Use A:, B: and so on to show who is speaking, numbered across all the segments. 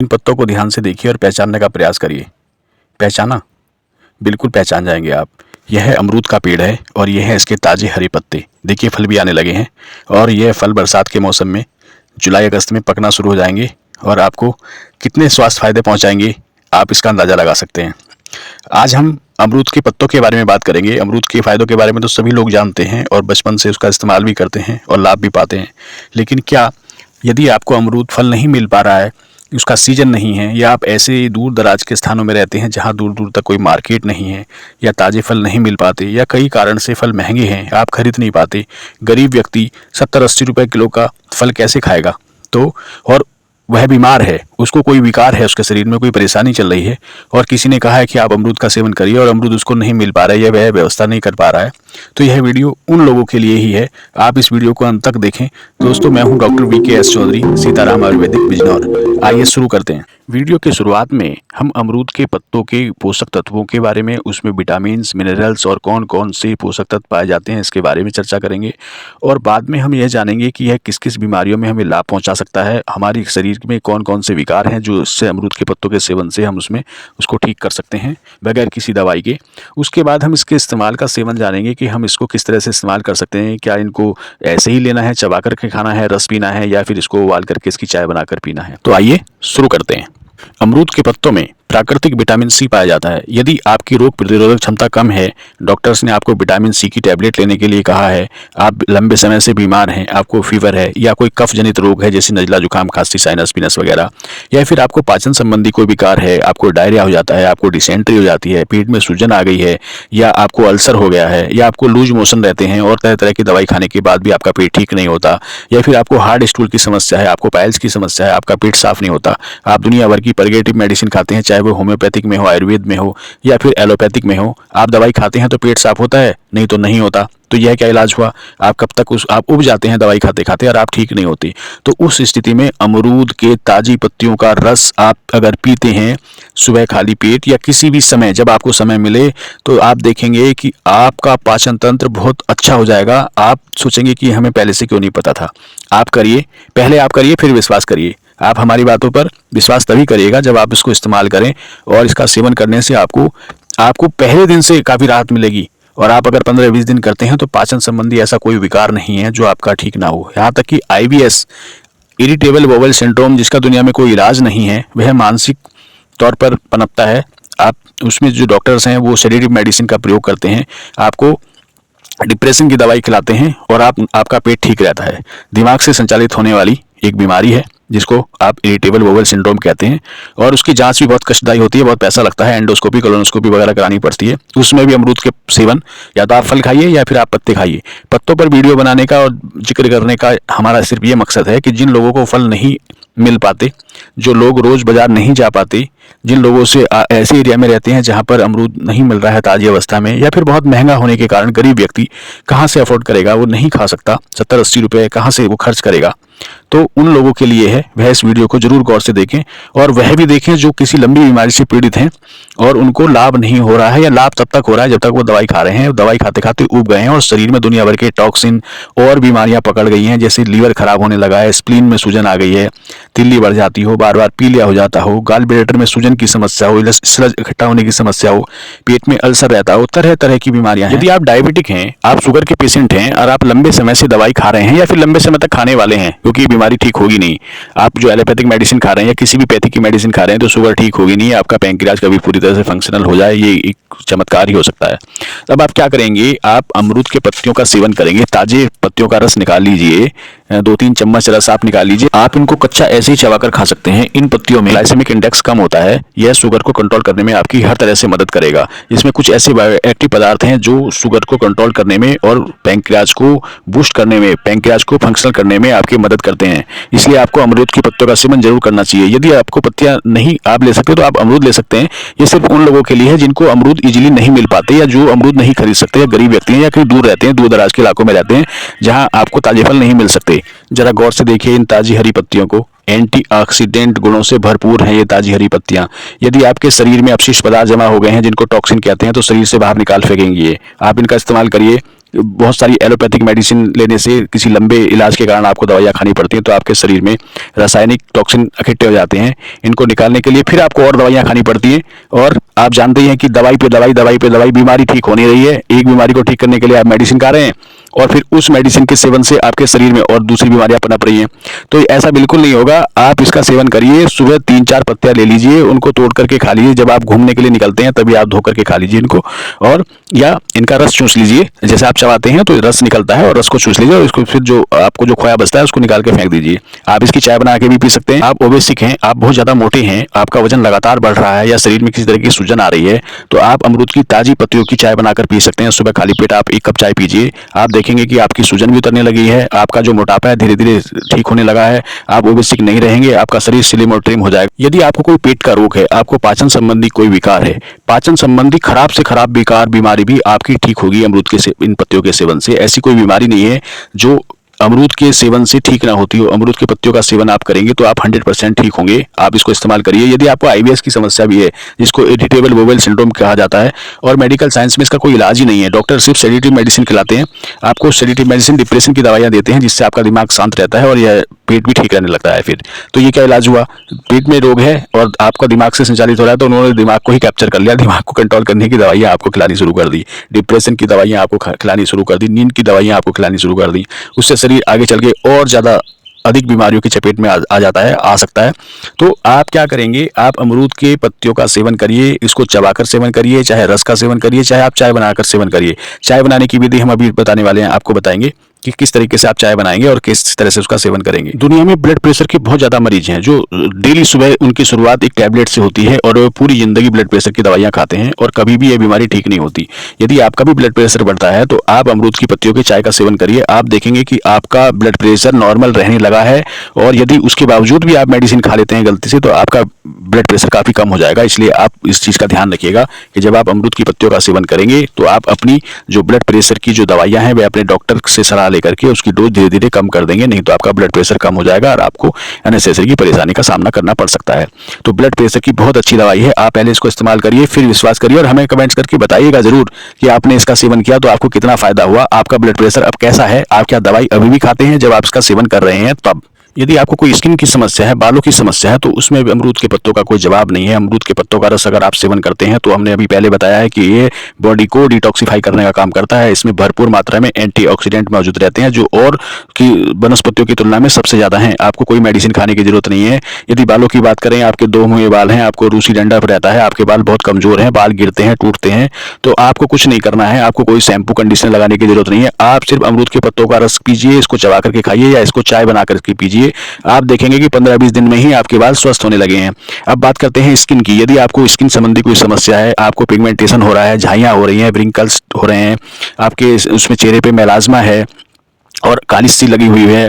A: इन पत्तों को ध्यान से देखिए और पहचानने का प्रयास करिए। पहचाना? बिल्कुल पहचान जाएंगे आप। यह अमरूद का पेड़ है और यह है इसके ताजे हरे पत्ते। देखिए फल भी आने लगे हैं और यह फल बरसात के मौसम में जुलाई अगस्त में पकना शुरू हो जाएंगे और आपको कितने स्वास्थ्य फायदे पहुंचाएंगे आप इसका अंदाज़ा लगा सकते हैं। आज हम अमरूद के पत्तों के बारे में बात करेंगे। अमरूद के फ़ायदों के बारे में तो सभी लोग जानते हैं और बचपन से उसका इस्तेमाल भी करते हैं और लाभ भी पाते हैं। लेकिन क्या यदि आपको अमरूद फल नहीं मिल पा रहा है, उसका सीजन नहीं है, या आप ऐसे दूर दराज के स्थानों में रहते हैं जहां दूर दूर तक कोई मार्केट नहीं है, या ताज़े फल नहीं मिल पाते, या कई कारण से फल महंगे हैं आप खरीद नहीं पाते, गरीब व्यक्ति 70-80 रुपए किलो का फल कैसे खाएगा? तो और वह बीमार है, उसको कोई विकार है, उसके शरीर में कोई परेशानी चल रही है और किसी ने कहा है कि आप अमरूद का सेवन करिए और अमरूद उसको नहीं मिल पा रहा है या वह व्यवस्था नहीं कर पा रहा है, तो यह वीडियो उन लोगों के लिए ही है। आप इस वीडियो को अंत तक देखें। दोस्तों, मैं हूं डॉक्टर VKS चौधरी, सीताराम आयुर्वेदिक बिजनौर। आइए शुरू करते हैं। वीडियो के शुरुआत में हम अमरूद के पत्तों के पोषक तत्वों के बारे में, उसमें विटामिन्स, मिनरल्स और कौन कौन से पोषक तत्व पाए जाते हैं इसके बारे में चर्चा करेंगे और बाद में हम यह जानेंगे कि यह किस किस बीमारियों में हमें लाभ पहुंचा सकता है, हमारी शरीर में कौन कौन से विकार हैं जो इससे अमरूद के पत्तों के सेवन से हम उसमें उसको ठीक कर सकते हैं बगैर किसी दवाई के। उसके बाद हम इसके इस्तेमाल का सेवन जानेंगे कि हम इसको किस तरह से इस्तेमाल कर सकते हैं। क्या इनको ऐसे ही लेना है, चबा करके खाना है, रस पीना है, या फिर इसको उबाल करके इसकी चाय बनाकर पीना है? तो आइए शुरू करते हैं। अमरूद के पत्तों में प्राकृतिक विटामिन सी पाया जाता है। यदि आपकी रोग प्रतिरोधक क्षमता कम है, डॉक्टर्स ने आपको विटामिन सी की टैबलेट लेने के लिए कहा है, आप लंबे समय से बीमार हैं, आपको फीवर है या कोई कफ जनित रोग है जैसे नजला, जुकाम, खांसी, साइनस, पीनस वगैरह, या फिर आपको पाचन संबंधी कोई विकार है, आपको डायरिया हो जाता है, आपको डिसेंट्री हो जाती है, पेट में सूजन आ गई है, या आपको अल्सर हो गया है, या आपको लूज मोशन रहते हैं और तरह तरह की दवाई खाने के बाद भी आपका पेट ठीक नहीं होता, या फिर आपको हार्ड स्टूल की समस्या है, आपको पाइल्स की समस्या है, आपका पेट साफ नहीं होता, आप दुनिया भर की परेगेटिव मेडिसिन खाते हैं, चाहे वो होम्योपैथिक में हो, आयुर्वेद में हो या फिर एलोपैथिक में हो, आप दवाई खाते हैं तो पेट साफ होता है? नहीं तो नहीं होता। तो यह क्या इलाज हुआ? आप कब तक आप उब जाते हैं दवाई खाते खाते और आप ठीक नहीं होती। तो उस स्थिति में अमरूद के ताजी पत्तियों का रस आप अगर पीते हैं सुबह खाली पेट या किसी भी समय जब आपको समय मिले, तो आप देखेंगे कि आपका पाचन तंत्र बहुत अच्छा हो जाएगा। आप सोचेंगे कि हमें पहले से क्यों नहीं पता था। आप करिए, पहले आप करिए फिर विश्वास करिए। आप हमारी बातों पर विश्वास तभी करिएगा जब आप इसको इस्तेमाल करें और इसका सेवन करने से आपको पहले दिन से काफ़ी राहत मिलेगी। और आप अगर 15-20 दिन करते हैं तो पाचन संबंधी ऐसा कोई विकार नहीं है जो आपका ठीक ना हो। यहाँ तक कि IBS, इरिटेबल बाउल सिंड्रोम, जिसका दुनिया में कोई इलाज नहीं है, वह मानसिक तौर पर पनपता है। आप उसमें जो डॉक्टर्स हैं वो सेडेटिव मेडिसिन का प्रयोग करते हैं, आपको डिप्रेशन की दवाई खिलाते हैं और आपका पेट ठीक रहता है। दिमाग से संचालित होने वाली एक बीमारी है जिसको आप इरिटेबल बाउल सिंड्रोम कहते हैं और उसकी जांच भी बहुत कष्टदायी होती है, बहुत पैसा लगता है, एंडोस्कोपी, कोलोनोस्कोपी वगैरह करानी पड़ती है। उसमें भी अमरूद के सेवन, या तो आप फल खाइए या फिर आप पत्ते खाइए। पत्तों पर वीडियो बनाने का और जिक्र करने का हमारा सिर्फ ये मकसद है कि जिन लोगों को फल नहीं मिल पाते, जो लोग रोज बाजार नहीं जा पाते, जिन लोगों से ऐसे एरिया में रहते हैं जहां पर अमरूद नहीं मिल रहा है ताजी अवस्था में, या फिर बहुत महंगा होने के कारण गरीब व्यक्ति कहां से अफोर्ड करेगा, वो नहीं खा सकता, 70-80 रुपए कहां से वो खर्च करेगा, तो उन लोगों के लिए है। वह इस वीडियो को जरूर गौर से देखें और वह भी देखें जो किसी लंबी बीमारी से पीड़ित हैं और उनको लाभ नहीं हो रहा है, या लाभ तब तक हो रहा है जब तक वो दवाई खा रहे हैं, दवाई खाते खाते उब गए हैं और शरीर में दुनिया भर के टॉक्सिन और बीमारियां पकड़ गई हैं, जैसे लीवर खराब होने लगा है, स्प्लीन में सूजन आ गई है, तिल्ली बढ़ जाती हो, बार बार पीलिया हो जाता हो, गाल ब्लैडर में सूजन की समस्या हो, स्लज इकट्ठा होने की समस्या हो, पेट में अल्सर रहता हो, तरह तरह की बीमारियां हैं। यदि आप डायबिटिक हैं, आप शुगर के पेशेंट हैं और आप लंबे समय से दवाई खा रहे हैं या फिर लंबे समय तक खाने वाले हैं, क्योंकि बीमारी ठीक होगी नहीं, आप जो एलोपैथिक मेडिसिन खा रहे हैं या किसी भी पैथिक की मेडिसिन खा रहे हैं, तो शुगर ठीक होगी नहीं, आपका पैंक्रियाज कभी पूरी तरह से फंक्शनल हो जाए, ये एक चमत्कार ही हो सकता है। अब आप क्या करेंगे? आप अमरूद के पत्तियों का सेवन करेंगे। ताजे पत्तियों का रस निकाल लीजिए, 2-3 चम्मच रस आप निकाल लीजिए। आप इनको कच्चा ऐसे ही चबाकर खा सकते हैं। इन पत्तियों में ग्लाइसेमिक इंडेक्स कम होता है, यह शुगर को कंट्रोल करने में आपकी हर तरह से मदद करेगा। इसमें कुछ ऐसे बायोएक्टिव पदार्थ हैं जो शुगर को कंट्रोल करने में और पैंक्रियाज को बूस्ट करने में, पैंक्रियाज को फंक्शनल करने में आपकी मदद करते हैं। इसलिए आपको अमरूद की पत्तियों का सेवन जरूर करना चाहिए। यदि आपको पत्तियां नहीं आप ले सकते तो आप अमरूद ले सकते हैं। ये सिर्फ उन लोगों के लिए है जिनको अमरूद इजीली नहीं मिल पाते, या जो अमरूद नहीं खरीद सकते, या गरीब व्यक्ति हैं, या कहीं दूर रहते हैं, दूर दराज के इलाकों में रहते हैं जहां आपको ताजे फल नहीं मिल सकते। जरा गौर से देखिए इन ताजी हरी पत्तियों को। एंटीऑक्सीडेंट गुणों से भरपूर हैं ये ताजी हरी पत्तियां। यदि आपके शरीर में अपशिष्ट पदार्थ जमा हो गए हैं जिनको टॉक्सिन कहते हैं, तो शरीर से बाहर निकाल फेंकेंगी ये। आप इनका इस्तेमाल करिए बहुत सारी एलोपैथिक मेडिसिन लेने से, किसी लंबे इलाज के कारण आपको दवाइयाँ खानी पड़ती हैं, तो आपके शरीर में रासायनिक टॉक्सिन इकट्ठे हो जाते हैं। इनको निकालने के लिए फिर आपको और दवाइयाँ खानी पड़ती हैं। और आप जानते ही हैं कि दवाई पे दवाई, दवाई पे दवाई, बीमारी ठीक हो नहीं रही है। एक बीमारी को ठीक करने के लिए आप मेडिसिन खा रहे हैं और फिर उस मेडिसिन के सेवन से आपके शरीर में और दूसरी बीमारियां पनप रही हैं। तो ऐसा बिल्कुल नहीं होगा। आप इसका सेवन करिए, सुबह 3-4 पत्तियां ले लीजिए, उनको तोड़ करके खा लीजिए। जब आप घूमने के लिए निकलते हैं तभी आप धो करके खा लीजिए इनको, और या इनका रस चूस लीजिए। जैसे आप चबाते हैं तो रस निकलता है, और रस को चूस लीजिए, और इसको फिर जो आपको जो खोया बचता है उसको निकाल के फेंक दीजिए। आप इसकी चाय बना के भी पी सकते हैं। आप ओबेसिक हैं, आप बहुत ज़्यादा मोटे हैं, आपका वजन लगातार बढ़ रहा है, या शरीर में किसी तरह की सूजन आ रही है, तो आप अमरूद की ताज़ी पत्तियों की चाय बनाकर पी सकते हैं। सुबह खाली पेट आप 1 कप चाय पीजिए। आप देखेंगे कि आपकी सूजन भी उतरने लगी है, आपका जो मोटापा है धीरे धीरे ठीक होने लगा है, आप ओबेसिक नहीं रहेंगे, आपका शरीर स्लिम और ट्रिम हो जाएगा। यदि आपको कोई पेट का रोग है, आपको पाचन संबंधी कोई विकार है, पाचन संबंधी खराब से खराब विकार बीमारी भी आपकी ठीक होगी अमरूद के इन पत्तियों के सेवन से। ऐसी कोई बीमारी नहीं है जो अमरूद के सेवन से ठीक ना होती हो। अमरूद के पत्तियों का सेवन आप करेंगे तो आप 100% ठीक होंगे। आप इसको इस्तेमाल करिए। यदि आपको आईबीएस की समस्या भी है, जिसको इरिटेबल बोवेल सिंड्रोम कहा जाता है, और मेडिकल साइंस में इसका कोई इलाज ही नहीं है, डॉक्टर सिर्फ सेडेटिव मेडिसिन खिलाते हैं, आपको सेडेटिव मेडिसिन, डिप्रेशन की दवाइयाँ देते हैं, जिससे आपका दिमाग शांत रहता है और यह पेट भी ठीक रहने लगता है। फिर तो ये क्या इलाज हुआ? पेट में रोग है और आपका दिमाग से संचालित हो रहा है, तो उन्होंने दिमाग को ही कैप्चर कर लिया, दिमाग को कंट्रोल करने की दवाइयाँ आपको खिलानी शुरू कर दी, डिप्रेशन की दवाइयाँ आपको खिलानी शुरू कर दी, नींद की दवाइयाँ आपको खिलानी शुरू कर दी। उससे शरीर आगे चल के और ज़्यादा अधिक बीमारियों की चपेट में आ जाता है, आ सकता है। तो आप क्या करेंगे, आप अमरूद के पत्तियों का सेवन करिए, इसको चबाकर सेवन करिए, चाहे रस का सेवन करिए, चाहे आप चाय बनाकर सेवन करिए। चाय बनाने की विधि हम अभी बताने वाले हैं, आपको बताएंगे कि किस तरीके से आप चाय बनाएंगे और किस तरह से उसका सेवन करेंगे। दुनिया में ब्लड प्रेशर के बहुत ज़्यादा मरीज हैं जो डेली सुबह उनकी शुरुआत एक टैबलेट से होती है और वो पूरी ज़िंदगी ब्लड प्रेशर की दवाइयाँ खाते हैं और कभी भी ये बीमारी ठीक नहीं होती। यदि आपका भी ब्लड प्रेशर बढ़ता है तो आप अमरूद की पत्तियों के चाय का सेवन करिए। आप देखेंगे कि आपका ब्लड प्रेशर नॉर्मल रहने लगा है, और यदि उसके बावजूद भी आप मेडिसिन खा लेते हैं गलती से, तो आपका ब्लड प्रेशर काफ़ी कम हो जाएगा। इसलिए आप इस चीज़ का ध्यान रखिएगा कि जब आप अमरूद की पत्तियों का सेवन करेंगे तो आप अपनी जो ब्लड प्रेशर की जो दवाइयाँ हैं वे अपने डॉक्टर से सलाह लेकर के उसकी डोज धीरे धीरे कम कर देंगे, नहीं तो आपका ब्लड प्रेशर कम हो जाएगा और आपको अननेसेसरी की परेशानी का सामना करना पड़ सकता है। तो ब्लड प्रेशर की बहुत अच्छी दवाई है, आप पहले इसको इस्तेमाल करिए, फिर विश्वास करिए, और हमें कमेंट्स करके बताइएगा जरूर कि आपने इसका सेवन किया तो आपको कितना फायदा हुआ, आपका ब्लड प्रेशर अब कैसा है, आप क्या दवाई अभी भी खाते हैं जब आप इसका सेवन कर रहे हैं तब। यदि आपको कोई स्किन की समस्या है, बालों की समस्या है, तो उसमें भी अमरूद के पत्तों का कोई जवाब नहीं है। अमरूद के पत्तों का रस अगर आप सेवन करते हैं तो हमने अभी पहले बताया है कि ये बॉडी को डिटॉक्सिफाई करने का काम करता है। इसमें भरपूर मात्रा में एंटीऑक्सीडेंट मौजूद रहते हैं जो और की वनस्पतियों की तुलना में सबसे ज़्यादा हैं। आपको कोई मेडिसिन खाने की जरूरत नहीं है। यदि बालों की बात करें, आपके 2 मुँहे बाल हैं, आपको रूसी डंडा रहता है, आपके बाल बहुत कमजोर हैं, बाल गिरते हैं, टूटते हैं, तो आपको कुछ नहीं करना है, आपको कोई शैम्पू कंडीशनर लगाने की जरूरत नहीं है। आप सिर्फ अमरूद के पत्तों का रस पीजिए, इसको चबा करके खाइए या इसको चाय बना करके पीजिए। आप देखेंगे कि 15-20 दिन में ही आपके बाल स्वस्थ होने लगे हैं। अब बात करते हैं स्किन की। यदि आपको स्किन संबंधी कोई समस्या है, आपको पिगमेंटेशन हो रहा है, झाइयाँ हो रही हैं, व्रिंकल्स हो रहे हैं, आपके उसमें चेहरे पे मेलाज्मा है और काली सी लगी हुई है,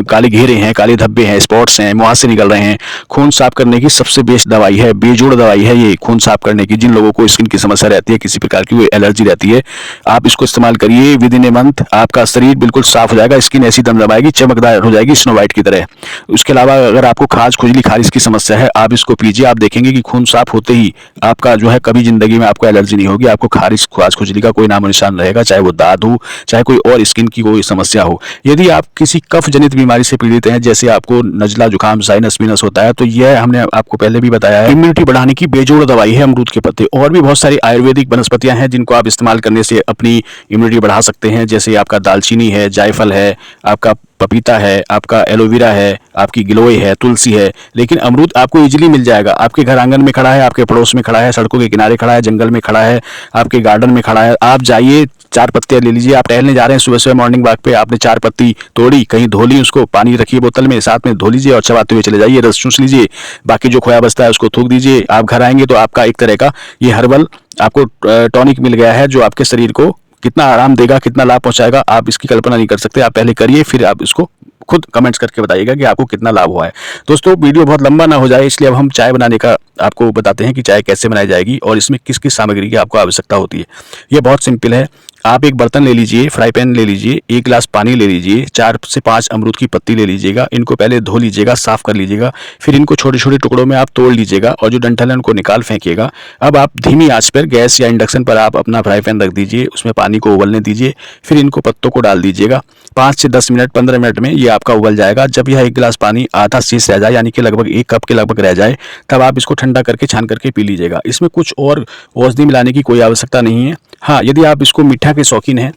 A: काले घेरे हैं, काले धब्बे हैं, स्पॉट्स हैं, मुहासे निकल रहे हैं, खून साफ करने की सबसे बेस्ट दवाई है, बेजोड़ दवाई है ये खून साफ करने की। जिन लोगों को स्किन की समस्या रहती है, किसी प्रकार की कोई एलर्जी रहती है, आप इसको इस्तेमाल करिए। विद इन ए मंथ आपका शरीर बिल्कुल साफ हो जाएगा, स्किन ऐसी दमदमाएगी, चमकदार हो जाएगी स्नो वाइट की तरह। उसके अलावा अगर आपको खाज खुजली खारिश की समस्या है, आप इसको पीजिए, आप देखेंगे कि खून साफ होते ही आपका जो है कभी जिंदगी में आपको एलर्जी नहीं होगी, आपको खारिश खाज खुजली का कोई नामो निशान रहेगा, चाहे वो दाद हो, चाहे कोई और स्किन की कोई समस्या हो। यदि आप किसी कफ जनित बीमारी से पीड़ित हैं, जैसे आपको नजला, जुकाम, साइनस विनस होता है, तो यह हमने आपको पहले भी बताया है, इम्यूनिटी बढ़ाने की बेजोड़ दवाई है अमरूद के पत्ते। और भी बहुत सारी आयुर्वेदिक वनस्पतियां हैं जिनको आप इस्तेमाल करने से अपनी इम्यूनिटी बढ़ा सकते हैं, जैसे आपका दालचीनी है, जायफल है, आपका पपीता है, आपका एलोवेरा है, आपकी गिलोय है, तुलसी है। लेकिन अमरूद आपको इजीली मिल जाएगा, आपके घर आंगन में खड़ा है, आपके पड़ोस में खड़ा है, सड़कों के किनारे खड़ा है, जंगल में खड़ा है, आपके गार्डन में खड़ा है। आप जाइए, 4 पत्तियां ले लीजिए। आप टहलने जा रहे हैं सुबह सुबह मॉर्निंग वॉक पे, आपने 4 पत्ती तोड़ी, कहीं धो ली, उसको पानी रखिए बोतल में, साथ में धो लीजिए और चबाते हुए चले जाइए, रस चूस लीजिए, बाकी जो खोया बचता है उसको थूक दीजिए। आप घर आएंगे तो आपका एक तरह का ये हर्बल आपको टॉनिक मिल गया है जो आपके शरीर को कितना आराम देगा, कितना लाभ पहुंचाएगा, आप इसकी कल्पना नहीं कर सकते। आप पहले करिए, फिर आप इसको खुद कमेंट्स करके बताइएगा कि आपको कितना लाभ हुआ है। दोस्तों, वीडियो बहुत लंबा ना हो जाए इसलिए अब हम चाय बनाने का आपको बताते हैं कि चाय कैसे बनाई जाएगी और इसमें किस किस सामग्री की आपको आवश्यकता होती है। ये बहुत सिंपल है। आप एक बर्तन ले लीजिए, फ्राई पैन ले लीजिए, 1 गिलास पानी ले लीजिए, 4 से 5 अमरूद की पत्ती ले लीजिएगा। इनको पहले धो लीजिएगा, साफ कर लीजिएगा, फिर इनको छोटे-छोटे टुकड़ों में आप तोड़ लीजिएगा और जो डंठल है उनको निकाल फेंकिएगा। अब आप धीमी आंच पर गैस या इंडक्शन पर आप अपना फ्राई पैन रख दीजिए, उसमें पानी को उबलने दीजिए, फिर इनको पत्तों को डाल दीजिएगा। 5 से 10 मिनट 15 मिनट में ये आपका उबल जाएगा। जब यह 1 गिलास पानी आधा शेष रह जाए, यानी कि लगभग 1 कप के लगभग रह जाए, तब आप इसको ठंडा करके छान करके पी लीजिएगा। इसमें कुछ और औषधि मिलाने की कोई आवश्यकता नहीं है। हाँ, यदि आप इसको मीठा के शौकीन हैं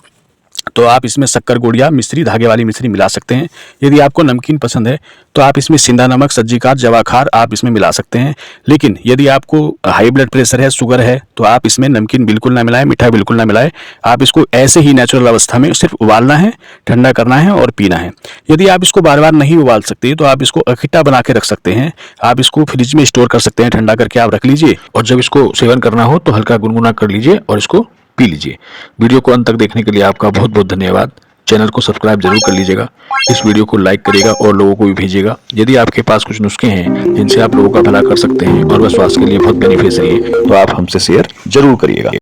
A: तो आप इसमें शक्कर गुड़ या मिश्री, धागे वाली मिश्री मिला सकते हैं। यदि आपको नमकीन पसंद है तो आप इसमें सिंधा नमक, सज्जी खार, जवाखार आप इसमें मिला सकते हैं। लेकिन यदि आपको हाई ब्लड प्रेशर है, शुगर है, तो आप इसमें नमकीन बिल्कुल ना मिलाएं, मीठा बिल्कुल ना मिलाएं। आप इसको ऐसे ही नेचुरल अवस्था में सिर्फ उबालना है, ठंडा करना है और पीना है। यदि आप इसको बार बार नहीं उबाल सकते तो आप इसको अखिट्टा बना के रख सकते हैं। आप इसको फ्रिज में स्टोर कर सकते हैं, ठंडा करके आप रख लीजिए और जब इसको सेवन करना हो तो हल्का गुनगुना कर लीजिए और इसको पी लीजिए। वीडियो को अंत तक देखने के लिए आपका बहुत बहुत धन्यवाद। चैनल को सब्सक्राइब जरूर कर लीजिएगा, इस वीडियो को लाइक करिएगा और लोगों को भी भेजिएगा। यदि आपके पास कुछ नुस्खे हैं जिनसे आप लोगों का भला कर सकते हैं और वह स्वास्थ्य के लिए बहुत बेनिफिशियरी है तो आप हमसे शेयर जरूर करिएगा।